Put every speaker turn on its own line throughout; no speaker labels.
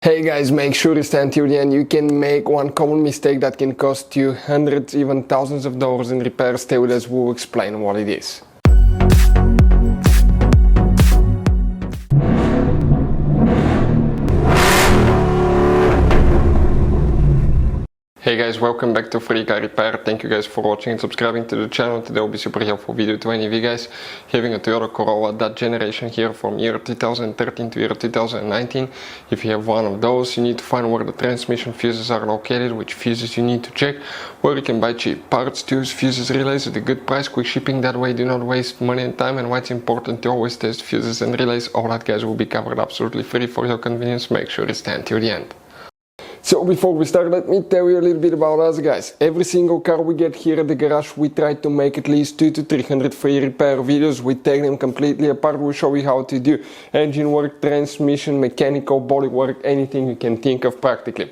Hey guys, make sure to stay until the end. You can make one common mistake that can cost you hundreds, even thousands of dollars in repairs. Stay with us, we'll explain what it is. Hey guys, welcome back to Free Car Repair. Thank you guys for watching and subscribing to the channel. Today will be super helpful video to any of you guys having a Toyota Corolla, that generation here from year 2013 to year 2019. If you have one of those, you need to find where the transmission fuses are located, which fuses you need to check, where you can buy cheap parts, tools, fuses, relays at a good price, quick shipping, that way do not waste money and time, and why it's important to always test fuses and relays. All that guys will be covered absolutely free for your convenience. Make sure to stay until the end. So before we start, let me tell you a little bit about us guys. Every single car we get here at the garage, we try to make at least 200 to 300 free repair videos. We take them completely apart, we show you how to do engine work, transmission, mechanical, body work, anything you can think of practically.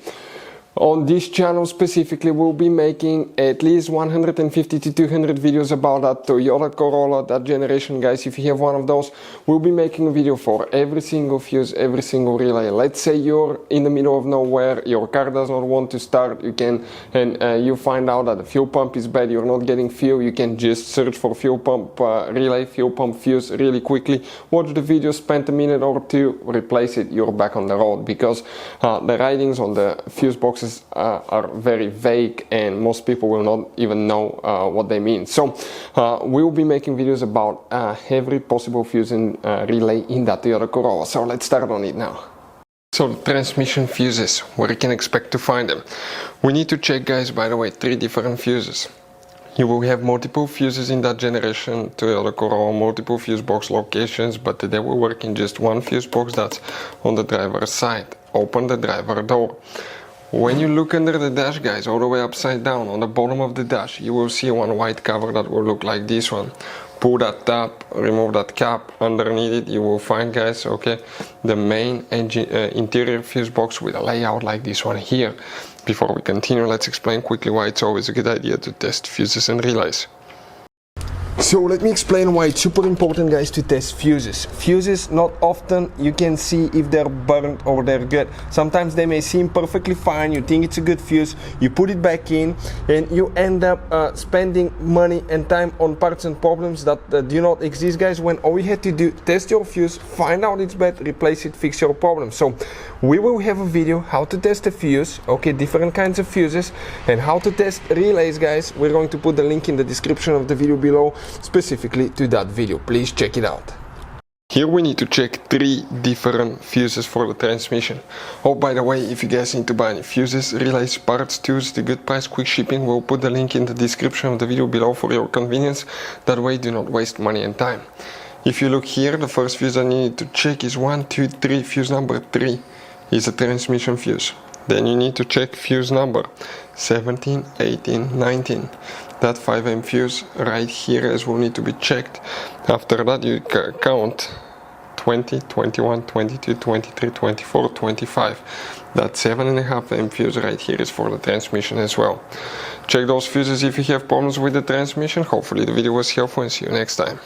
On this channel specifically, we'll be making at least 150 to 200 videos about that Toyota Corolla, that generation guys. If you have one of those, we'll be making a video for every single fuse, every single relay. Let's say you're in the middle of nowhere, your car does not want to start, you find out that the fuel pump is bad, you're not getting fuel, you can just search for fuel pump relay, fuel pump fuse really quickly, watch the video, spend a minute or two, replace it, you're back on the road, because the writings on the fuse boxes are very vague and most people will not even know what they mean. So we'll be making videos about every possible fuse and relay in that Toyota Corolla. So let's start on it now. So the transmission fuses, where you can expect to find them. We need to check guys, by the way, 3 different fuses. You will have multiple fuses in that generation Toyota Corolla, multiple fuse box locations, but today we're working just one fuse box that's on the driver's side. Open the driver door. When you look under the dash guys, all the way upside down on the bottom of the dash, you will see one white cover that will look like this one. Pull that tab, remove that cap. Underneath it you will find guys, okay, the main engine, interior fuse box with a layout like this one here. Before we continue, let's explain quickly why it's always a good idea to test fuses and relays. So let me explain why it's super important guys to test fuses. Fuses, not often you can see if they're burnt or they're good. Sometimes they may seem perfectly fine, you think it's a good fuse, you put it back in and you end up spending money and time on parts and problems that do not exist guys, when all you had to do, test your fuse, find out it's bad, replace it, fix your problem. So we will have a video how to test a fuse, okay, different kinds of fuses, and how to test relays guys. We're going to put the link in the description of the video below specifically to that video. Please check it out. Here we need to check 3 different fuses for the transmission. Oh, by the way, if you guys need to buy any fuses, relays, parts, tools, the good price, quick shipping, we'll put the link in the description of the video below for your convenience. That way do not waste money and time. If you look here, the first fuse I need to check is 1, 2, 3. Fuse number 3 is a transmission fuse. Then you need to check fuse number 17, 18, 19. That 5M fuse right here as will need to be checked. After that you count 20, 21, 22, 23, 24, 25. That 7.5M fuse right here is for the transmission as well. Check those fuses if you have problems with the transmission. Hopefully the video was helpful and see you next time.